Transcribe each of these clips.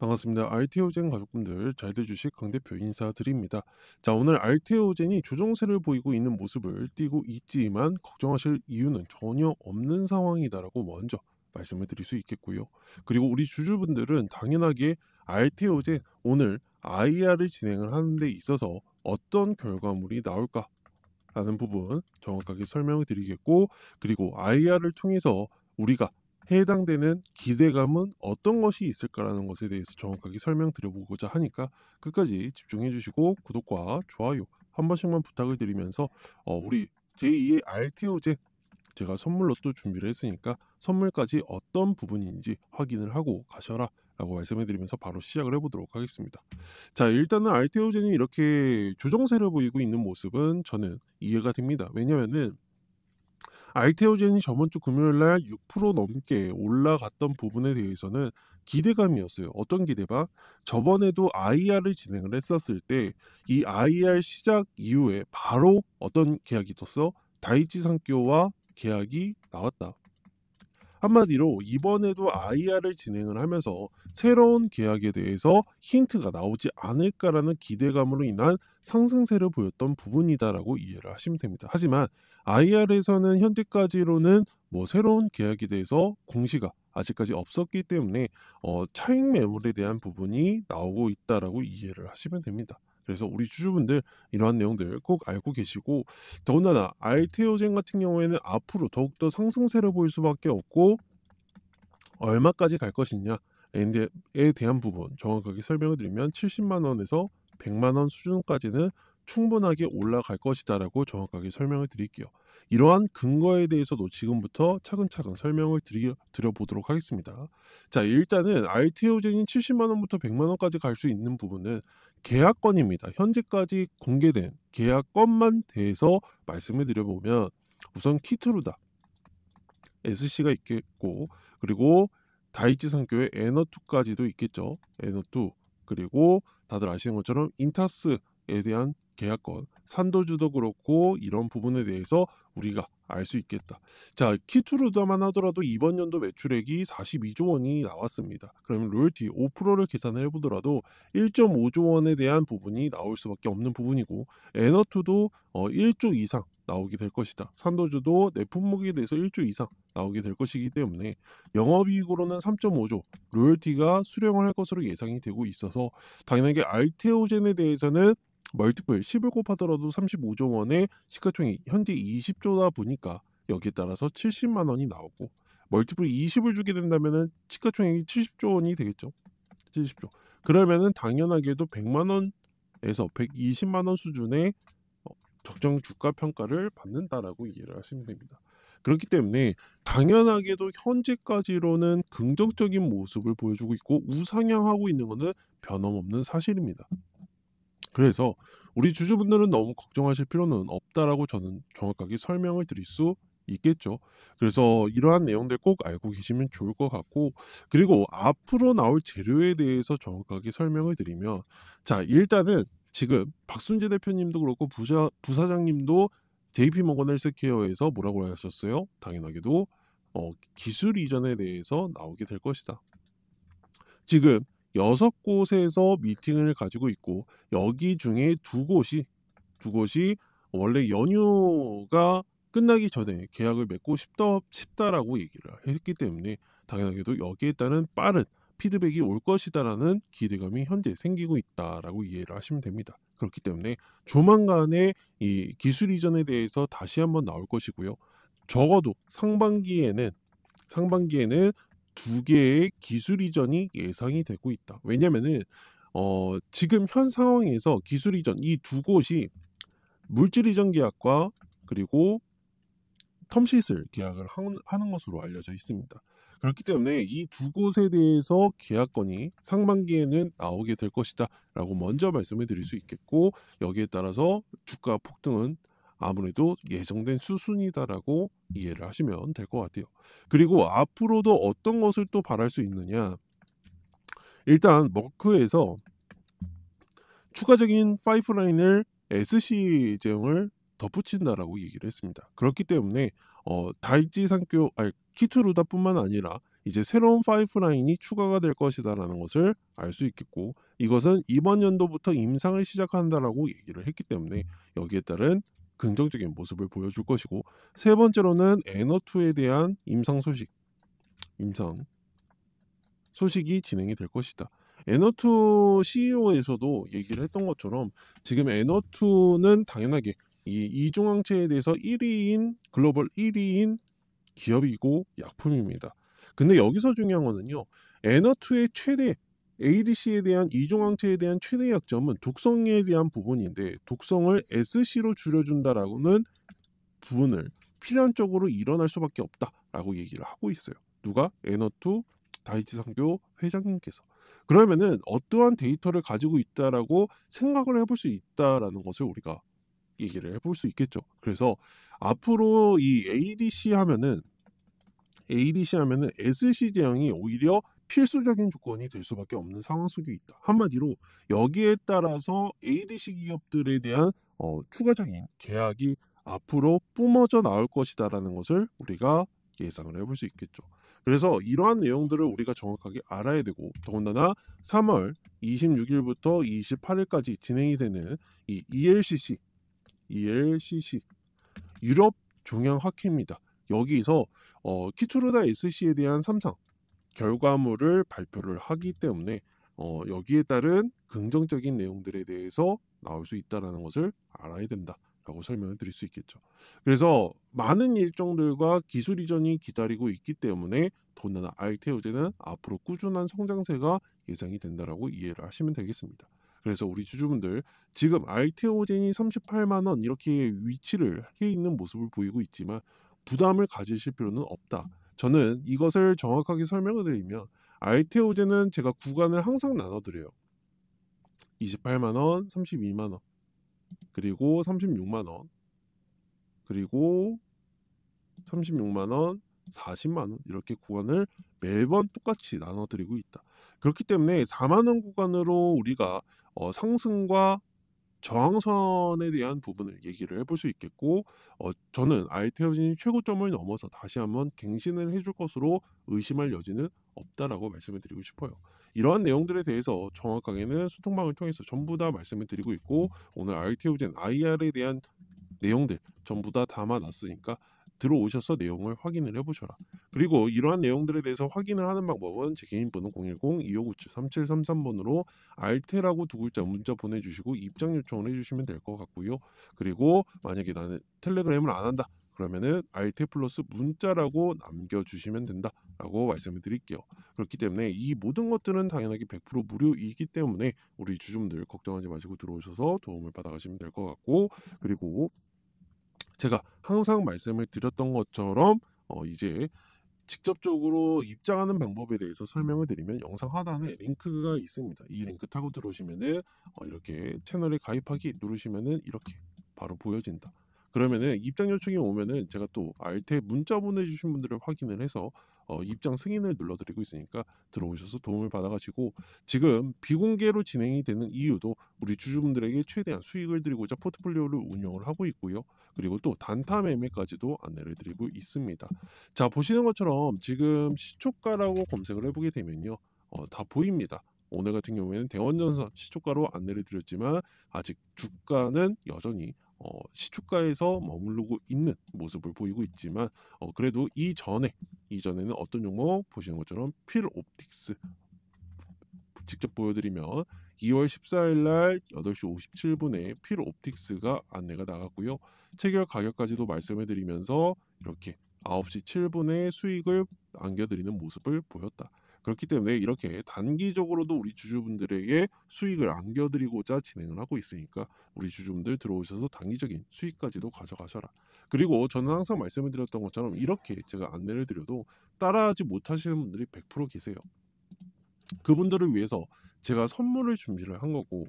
반갑습니다. 알테오젠 가족분들 잘들 주실 강 대표 인사드립니다. 자, 오늘 알테오젠이 조정세를 보이고 있는 모습을 띠고 있지만 걱정하실 이유는 전혀 없는 상황이다라고 먼저 말씀을 드릴 수 있겠고요. 그리고 우리 주주분들은 당연하게 알테오젠 오늘 IR을 진행을 하는 데 있어서 어떤 결과물이 나올까 라는 부분 정확하게 설명을 드리겠고, 그리고 IR을 통해서 우리가 해당되는 기대감은 어떤 것이 있을까라는 것에 대해서 정확하게 설명드려보고자 하니까 끝까지 집중해 주시고 구독과 좋아요 한 번씩만 부탁을 드리면서 우리 제2의 RTO제 제가 선물로 또 준비를 했으니까 선물까지 어떤 부분인지 확인을 하고 가셔라 라고 말씀해 드리면서 바로 시작을 해보도록 하겠습니다. 자, 일단은 알테오젠이 이렇게 조정세를 보이고 있는 모습은 저는 이해가 됩니다. 왜냐면은 알테오젠이 저번 주 금요일 날 6% 넘게 올라갔던 부분에 대해서는 기대감이었어요. 어떤 기대감? 저번에도 IR을 진행을 했었을 때 이 IR 시작 이후에 바로 어떤 계약이 떴어? 다이치 산교와 계약이 나왔다. 한마디로 이번에도 IR을 진행을 하면서 새로운 계약에 대해서 힌트가 나오지 않을까라는 기대감으로 인한 상승세를 보였던 부분이다라고 이해를 하시면 됩니다. 하지만 IR에서는 현재까지로는 뭐 새로운 계약에 대해서 공시가 아직까지 없었기 때문에 차익 매물에 대한 부분이 나오고 있다라고 이해를 하시면 됩니다. 그래서 우리 주주분들 이러한 내용들 꼭 알고 계시고, 더군다나 알테오젠 같은 경우에는 앞으로 더욱더 상승세를 보일 수밖에 없고 얼마까지 갈 것이냐에 대한 부분 정확하게 설명을 드리면 70만 원에서 100만 원 수준까지는 충분하게 올라갈 것이다라고 정확하게 설명을 드릴게요. 이러한 근거에 대해서도 지금부터 차근차근 설명을 드려보도록 하겠습니다. 자, 일단은 알테오젠이 70만 원부터 100만 원까지 갈 수 있는 부분은 계약건입니다. 현재까지 공개된 계약건만 대해서 말씀을 드려보면 우선 키트루다 SC가 있겠고, 그리고 다이치 상교의 에너2까지도 있겠죠. 에너2, 그리고 다들 아시는 것처럼 인타스에 대한 계약건, 산도주도 그렇고 이런 부분에 대해서 우리가 알 수 있겠다. 자, 키투르다만 하더라도 이번 연도 매출액이 42조 원이 나왔습니다. 그러면 로열티 5%를 계산을 해보더라도 1.5조 원에 대한 부분이 나올 수밖에 없는 부분이고, 에너2도 1조 이상 나오게 될 것이다. 산도주도 내 품목에 대해서 1조 이상 나오게 될 것이기 때문에 영업이익으로는 3.5조, 로열티가 수령을 할 것으로 예상이 되고 있어서 당연하게 알테오젠에 대해서는 멀티플 10을 곱하더라도 35조 원의 시가총액 현재 20조다 보니까 여기에 따라서 70만 원이 나오고, 멀티플 20을 주게 된다면은 시가총액이 70조 원이 되겠죠. 70조. 그러면은 당연하게도 100만 원에서 120만 원 수준의 적정 주가 평가를 받는다라고 이해를 하시면 됩니다. 그렇기 때문에 당연하게도 현재까지로는 긍정적인 모습을 보여주고 있고 우상향하고 있는 것은 변함없는 사실입니다. 그래서 우리 주주분들은 너무 걱정하실 필요는 없다라고 저는 정확하게 설명을 드릴 수 있겠죠. 그래서 이러한 내용들 꼭 알고 계시면 좋을 것 같고, 그리고 앞으로 나올 재료에 대해서 정확하게 설명을 드리면, 자, 일단은 지금 박순재 대표님도 그렇고 부사장님도 JP모건 헬스케어에서 뭐라고 하셨어요? 당연하게도 기술 이전에 대해서 나오게 될 것이다. 지금 6곳에서 미팅을 가지고 있고, 여기 중에 두 곳이 원래 연휴가 끝나기 전에 계약을 맺고 싶다라고 얘기를 했기 때문에 당연하게도 여기에 따른 빠른 피드백이 올 것이다라는 기대감이 현재 생기고 있다라고 이해를 하시면 됩니다. 그렇기 때문에 조만간에 이 기술 이전에 대해서 다시 한번 나올 것이고요. 적어도 상반기에는 두 개의 기술 이전이 예상이 되고 있다. 왜냐면은 지금 현 상황에서 기술 이전 이 두 곳이 물질 이전 계약과 그리고 텀시슬 계약을 하는 것으로 알려져 있습니다. 그렇기 때문에 이 두 곳에 대해서 계약건이 상반기에는 나오게 될 것이다 라고 먼저 말씀을 드릴 수 있겠고, 여기에 따라서 주가 폭등은 아무래도 예정된 수순이다라고 이해를 하시면 될 것 같아요. 그리고 앞으로도 어떤 것을 또 바랄 수 있느냐, 일단 머크에서 추가적인 파이프라인을 SC 제형을 덧붙인다라고 얘기를 했습니다. 그렇기 때문에 다이치 산교 키투루다뿐만 아니라 이제 새로운 파이프라인이 추가가 될 것이다라는 것을 알 수 있겠고, 이것은 이번 연도부터 임상을 시작한다라고 얘기를 했기 때문에 여기에 따른 긍정적인 모습을 보여줄 것이고, 세 번째로는 에너2에 대한 임상 소식이 진행이 될 것이다. 에너2 CEO에서도 얘기를 했던 것처럼 지금 에너2는 당연하게 이 이중항체에 대해서 1위인 글로벌 1위인 기업이고 약품입니다. 근데 여기서 중요한 거는요. 에너2의 최대 ADC에 대한 이중항체에 대한 최대 약점은 독성에 대한 부분인데, 독성을 SC로 줄여준다라고는 부분을 필연적으로 일어날 수밖에 없다라고 얘기를 하고 있어요. 누가? 에너2 다이치 상교 회장님께서. 그러면은 어떠한 데이터를 가지고 있다라고 생각을 해볼 수 있다라는 것을 우리가 얘기를 해볼 수 있겠죠. 그래서 앞으로 이 ADC 하면은 SC 제형이 오히려 필수적인 조건이 될 수밖에 없는 상황 속에 있다. 한마디로 여기에 따라서 ADC 기업들에 대한 추가적인 계약이 앞으로 뿜어져 나올 것이다라는 것을 우리가 예상을 해볼 수 있겠죠. 그래서 이러한 내용들을 우리가 정확하게 알아야 되고, 더군다나 3월 26일부터 28일까지 진행이 되는 이 ELCC 유럽 종양학회입니다. 여기서 키투르다 SC에 대한 3상 결과물을 발표를 하기 때문에 여기에 따른 긍정적인 내용들에 대해서 나올 수 있다는 것을 알아야 된다라고 설명을 드릴 수 있겠죠. 그래서 많은 일정들과 기술 이전이 기다리고 있기 때문에 더군다나 알테오제는 앞으로 꾸준한 성장세가 예상이 된다라고 이해를 하시면 되겠습니다. 그래서 우리 주주분들, 지금 알테오젠이 38만 원 이렇게 위치를 해 있는 모습을 보이고 있지만 부담을 가지실 필요는 없다. 저는 이것을 정확하게 설명을 드리면, 알테오제는 제가 구간을 항상 나눠드려요. 28만 원, 32만 원, 그리고 36만 원, 그리고 36만 원, 40만 원, 이렇게 구간을 매번 똑같이 나눠드리고 있다. 그렇기 때문에 4만 원 구간으로 우리가 상승과 저항선에 대한 부분을 얘기를 해볼 수 있겠고, 저는 알테오진이 최고점을 넘어서 다시 한번 갱신을 해줄 것으로 의심할 여지는 없다라고 말씀을 드리고 싶어요. 이러한 내용들에 대해서 정확하게는 수통방을 통해서 전부 다 말씀을 드리고 있고, 오늘 알테오젠 IR에 대한 내용들 전부 다 담아놨으니까 들어오셔서 내용을 확인을 해보셔라. 그리고 이러한 내용들에 대해서 확인을 하는 방법은 제 개인 번호 010-2597-3733번으로 알테라고 두 글자 문자 보내주시고 입장 요청을 해주시면 될 것 같고요. 그리고 만약에 나는 텔레그램을 안 한다 그러면은 알테 플러스 문자라고 남겨주시면 된다라고 말씀을 드릴게요. 그렇기 때문에 이 모든 것들은 당연하게 100% 무료이기 때문에 우리 주주분들 걱정하지 마시고 들어오셔서 도움을 받아가시면 될 것 같고, 그리고 제가 항상 말씀을 드렸던 것처럼 이제 직접적으로 입장하는 방법에 대해서 설명을 드리면 영상 하단에 링크가 있습니다. 이 링크 타고 들어오시면은 이렇게 채널에 가입하기 누르시면은 이렇게 바로 보여진다. 그러면은 입장 요청이 오면은 제가 또 알테 문자 보내주신 분들을 확인을 해서 입장 승인을 눌러드리고 있으니까 들어오셔서 도움을 받아가시고, 지금 비공개로 진행이 되는 이유도 우리 주주분들에게 최대한 수익을 드리고자 포트폴리오를 운영을 하고 있고요. 그리고 또 단타 매매까지도 안내를 드리고 있습니다. 자, 보시는 것처럼 지금 시초가라고 검색을 해보게 되면요, 다 보입니다. 오늘 같은 경우에는 대원전선 시초가로 안내를 드렸지만 아직 주가는 여전히 시초가에서 머무르고 있는 모습을 보이고 있지만, 그래도 이전에는 어떤 종목 보시는 것처럼 필옵틱스 직접 보여드리면 2월 14일 날 8시 57분에 필옵틱스가 안내가 나갔고요. 체결 가격까지도 말씀해 드리면서 이렇게 9시 7분에 수익을 안겨드리는 모습을 보였다. 그렇기 때문에 이렇게 단기적으로도 우리 주주분들에게 수익을 안겨드리고자 진행을 하고 있으니까 우리 주주분들 들어오셔서 단기적인 수익까지도 가져가셔라. 그리고 저는 항상 말씀을 드렸던 것처럼 이렇게 제가 안내를 드려도 따라하지 못하시는 분들이 100% 계세요. 그분들을 위해서 제가 선물을 준비를 한 거고,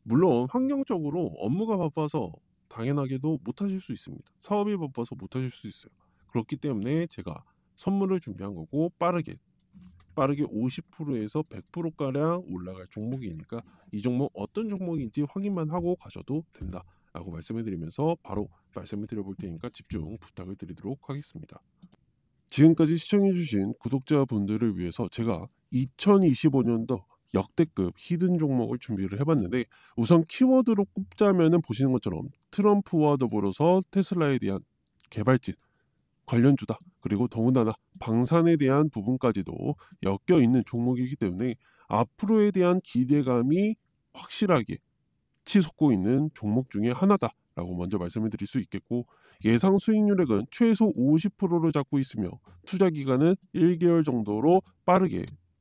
물론 환경적으로 업무가 바빠서 당연하게도 못 하실 수 있습니다. 사업이 바빠서 못 하실 수 있어요. 그렇기 때문에 제가 선물을 준비한 거고, 빠르게 50%에서 100%가량 올라갈 종목이니까 이 종목 어떤 종목인지 확인만 하고 가셔도 된다라고 말씀을 드리면서 바로 말씀을 드려볼 테니까 집중 부탁을 드리도록 하겠습니다. 지금까지 시청해주신 구독자분들을 위해서 제가 2025년도 역대급 히든 종목을 준비를 해봤는데, 우선 키워드로 꼽자면은 보시는 것처럼 트럼프와 더불어서 테슬라에 대한 개발진 관련주다. 그리고 더군다나 방산에 대한 부분까지도 엮여 있는 종목이기 때문에 앞으로에 대한 기대감이 확실하게 치솟고 있는 종목 중에 하나다라고 먼저 말씀을 드릴 수 있겠고, 예상 수익률액은 최소 50%를 잡고 있으며 투자 기간은 1개월 정도로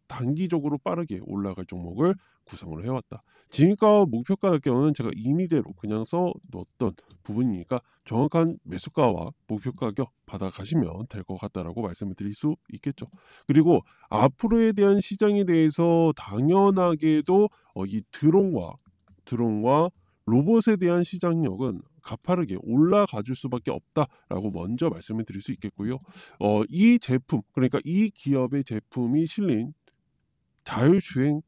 단기적으로 빠르게 올라갈 종목을 구성을 해왔다. 진입가 목표가 가격은 제가 임의대로 그냥 써놓았던 부분이니까 정확한 매수가와 목표 가격 받아가시면 될 것 같다라고 말씀을 드릴 수 있겠죠. 그리고 앞으로에 대한 시장에 대해서 당연하게도 이 드론과 로봇에 대한 시장력은 가파르게 올라가 줄 수밖에 없다라고 먼저 말씀을 드릴 수 있겠고요. 이 제품, 그러니까 이 기업의 제품이 실린 자율주행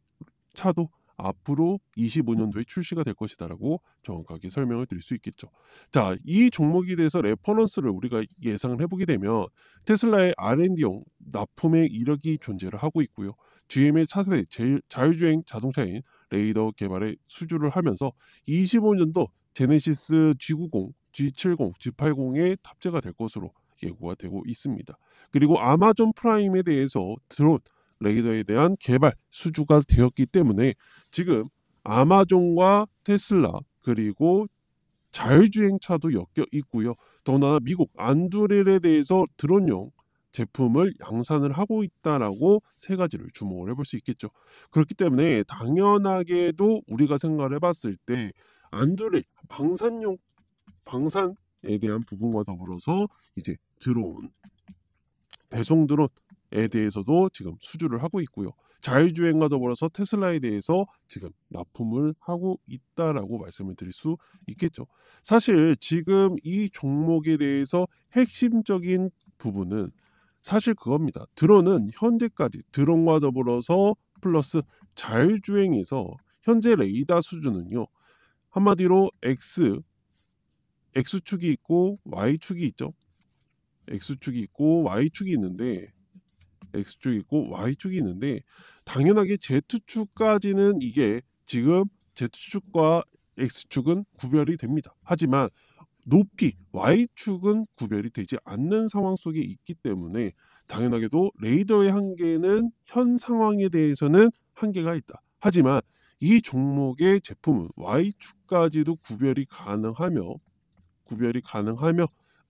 차도 앞으로 25년도에 출시가 될 것이다라고 정확하게 설명을 드릴 수 있겠죠. 자, 이 종목에 대해서 레퍼런스를 우리가 예상을 해보게 되면 테슬라의 R&D용 납품의 이력이 존재를 하고 있고요. GM의 차세대 자율주행 자동차인 레이더 개발에 수주를 하면서 25년도 제네시스 G90, G70, G80에 탑재가 될 것으로 예고가 되고 있습니다. 그리고 아마존 프라임에 대해서 드론 레이더에 대한 개발 수주가 되었기 때문에 지금 아마존과 테슬라 그리고 자율주행차도 엮여 있고요. 더구나 미국 안두렐에 대해서 드론용 제품을 양산을 하고 있다라고 세 가지를 주목을 해볼 수 있겠죠. 그렇기 때문에 당연하게도 우리가 생각을 해봤을 때 안두렐 방산에 대한 부분과 더불어서 이제 드론 배송 드론에 대해서도 지금 수주를 하고 있고요. 자율주행과 더불어서 테슬라에 대해서 지금 납품을 하고 있다라고 말씀을 드릴 수 있겠죠. 사실 지금 이 종목에 대해서 핵심적인 부분은 사실 그겁니다. 드론은 현재까지 드론과 더불어서 플러스 자율주행에서 현재 레이더 수준은요. 한마디로 X축이 있고 Y축이 있죠. X축이 있고 Y축이 있는데 당연하게 Z축까지는 이게 지금 Z축과 X축은 구별이 됩니다. 하지만 높이 Y축은 구별이 되지 않는 상황 속에 있기 때문에 당연하게도 레이더의 한계는 현 상황에 대해서는 한계가 있다. 하지만 이 종목의 제품은 Y축까지도 구별이 가능하며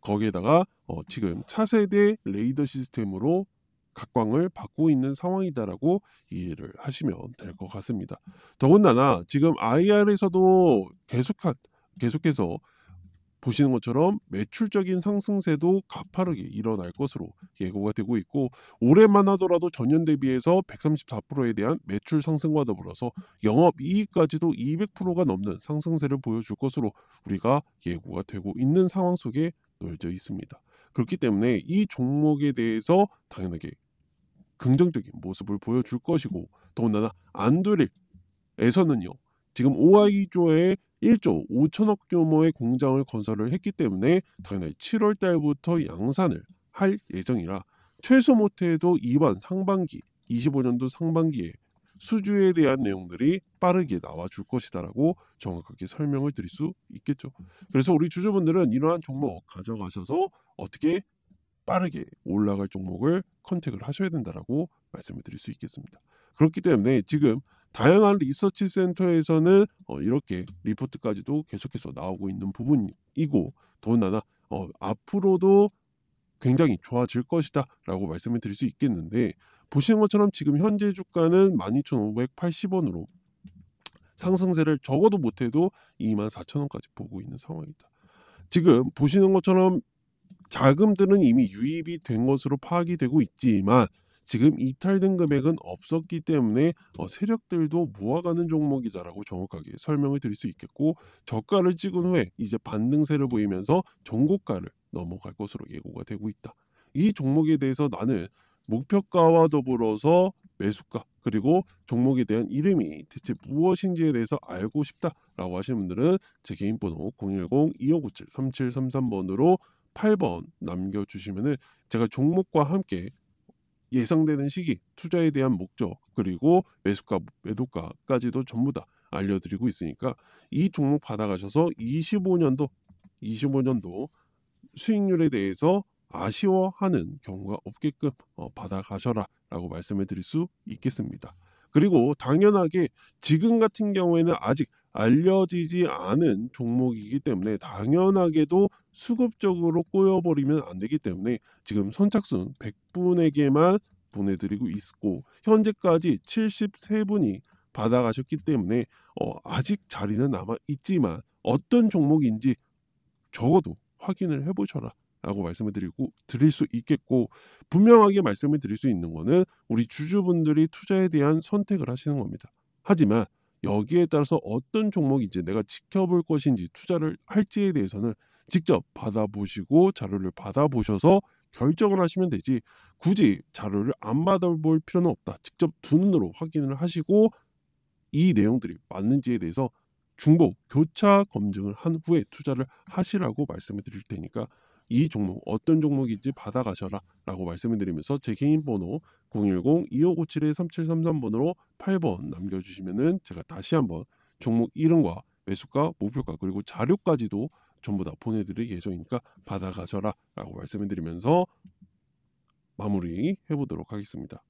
거기에다가 지금 차세대 레이더 시스템으로 각광을 받고 있는 상황이다라고 이해를 하시면 될 것 같습니다. 더군다나 지금 IR에서도 계속해서 보시는 것처럼 매출적인 상승세도 가파르게 일어날 것으로 예고가 되고 있고, 올해만 하더라도 전년 대비해서 134%에 대한 매출 상승과 더불어서 영업이익까지도 200%가 넘는 상승세를 보여줄 것으로 우리가 예고가 되고 있는 상황 속에 놓여져 있습니다. 그렇기 때문에 이 종목에 대해서 당연하게 긍정적인 모습을 보여줄 것이고, 더군다나 안드릴에서는요 지금 OI조에 1조 5천억 규모의 공장을 건설을 했기 때문에 당연히 7월 달부터 양산을 할 예정이라 최소 못해도 이번 상반기 25년도 상반기에 수주에 대한 내용들이 빠르게 나와줄 것이다라고 정확하게 설명을 드릴 수 있겠죠. 그래서 우리 주주분들은 이러한 종목 가져가셔서 어떻게 빠르게 올라갈 종목을 컨택을 하셔야 된다라고 말씀을 드릴 수 있겠습니다. 그렇기 때문에 지금 다양한 리서치 센터에서는 이렇게 리포트까지도 계속해서 나오고 있는 부분이고, 더군다나 앞으로도 굉장히 좋아질 것이다 라고 말씀을 드릴 수 있겠는데, 보시는 것처럼 지금 현재 주가는 12,580원으로 상승세를 적어도 못해도 24,000원까지 보고 있는 상황이다. 지금 보시는 것처럼 자금들은 이미 유입이 된 것으로 파악이 되고 있지만 지금 이탈된 금액은 없었기 때문에 세력들도 모아가는 종목이다라고 정확하게 설명을 드릴 수 있겠고, 저가를 찍은 후에 이제 반등세를 보이면서 정고가를 넘어갈 것으로 예고가 되고 있다. 이 종목에 대해서 나는 목표가와 더불어서 매수가 그리고 종목에 대한 이름이 대체 무엇인지에 대해서 알고 싶다라고 하시는 분들은 제 개인 번호 010-2597-3733번으로 8번 남겨주시면은 제가 종목과 함께 예상되는 시기, 투자에 대한 목적, 그리고 매수가, 매도가까지도 전부 다 알려드리고 있으니까 이 종목 받아가셔서 25년도 수익률에 대해서 아쉬워하는 경우가 없게끔 받아가셔라라고 말씀을 드릴 수 있겠습니다. 그리고 당연하게 지금 같은 경우에는 아직 알려지지 않은 종목이기 때문에 당연하게도 수급적으로 꼬여버리면 안 되기 때문에 지금 선착순 100분에게만 보내드리고 있고 현재까지 73분이 받아가셨기 때문에 아직 자리는 남아 있지만 어떤 종목인지 적어도 확인을 해보셔라 라고 말씀을 드릴 수 있겠고, 분명하게 말씀을 드릴 수 있는 거는 우리 주주분들이 투자에 대한 선택을 하시는 겁니다. 하지만 여기에 따라서 어떤 종목인지 내가 지켜볼 것인지 투자를 할지에 대해서는 직접 받아보시고 자료를 받아보셔서 결정을 하시면 되지, 굳이 자료를 안 받아볼 필요는 없다. 직접 두 눈으로 확인을 하시고 이 내용들이 맞는지에 대해서 중복 교차 검증을 한 후에 투자를 하시라고 말씀을 드릴 테니까 이 종목 어떤 종목인지 받아가셔라 라고 말씀을 드리면서 제 개인 번호 010-2557-3733번으로 8번 남겨주시면은 제가 다시 한번 종목 이름과 매수가, 목표가, 그리고 자료까지도 전부 다 보내드릴 예정이니까 받아가셔라 라고 말씀을 드리면서 마무리 해보도록 하겠습니다.